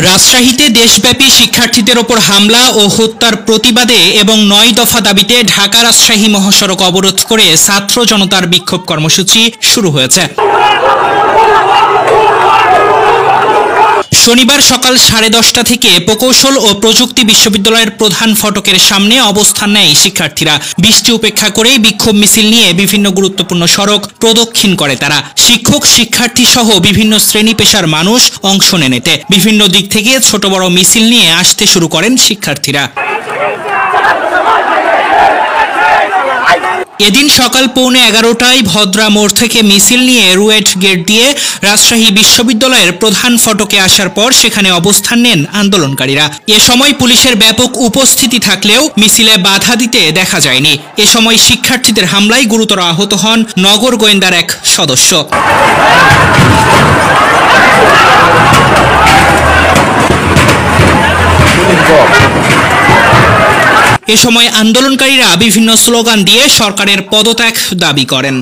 রাজশাহীতে দেশব্যাপী শিক্ষার্থীদের ওপর হামলা ও হত্যার প্রতিবাদে এবং ৯ দফা দাবিতে ঢাকা রাজশাহী মহাসড়ক অবরোধ করে ছাত্র জনতার বিক্ষোভ কর্মসূচি শুরু হয়েছে। শনিবার সকাল 10:30 থেকে প্রকৌশল ও প্রযুক্তি বিশ্ববিদ্যালয়ের প্রধান ফটকের সামনে অবস্থান নেয় শিক্ষার্থীরা। বৃষ্টি উপেক্ষা করে বিক্ষোভ মিছিল নিয়ে বিভিন্ন গুরুত্বপূর্ণ সড়ক প্রদক্ষিণ করে তারা। শিক্ষক, শিক্ষার্থী সহ বিভিন্ন শ্রেণী পেশার মানুষ অংশ নেন এতে। বিভিন্ন দিক থেকে ছোট বড় মিছিল নিয়ে আসতে শুরু করেন শিক্ষার্থীরা। এদিন সকাল 11:15টায় ভদ্রা মোড় থেকে মিছিল নিয়ে রুয়েট গেট দিয়ে রাজশাহী বিশ্ববিদ্যালয়ের প্রধান ফটকে আসার পর সেখানে অবস্থান নেন আন্দোলনকারীরা। এ সময় পুলিশের ব্যাপক উপস্থিতি থাকলেও মিছিলে বাধা দিতে দেখা যায়নি। এ সময় শিক্ষার্থীদের হামলায় গুরুতর আহত হন নগর গোয়েন্দার এক সদস্য। এ সময় আন্দোলনকারীরা বিভিন্ন স্লোগান দিয়ে সরকারের পদত্যাগ দাবি করেন।